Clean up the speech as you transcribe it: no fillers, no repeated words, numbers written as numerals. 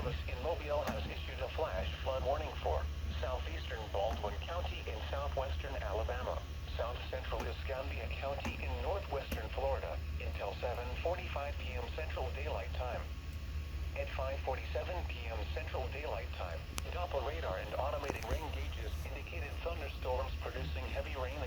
Service in Mobile has issued a flash flood warning for southeastern Baldwin County in southwestern Alabama, south central Escambia County in northwestern Florida, until 7:45 p.m. Central Daylight Time. At 5:47 p.m. Central Daylight Time, Doppler radar and automated rain gauges indicated thunderstorms producing heavy rain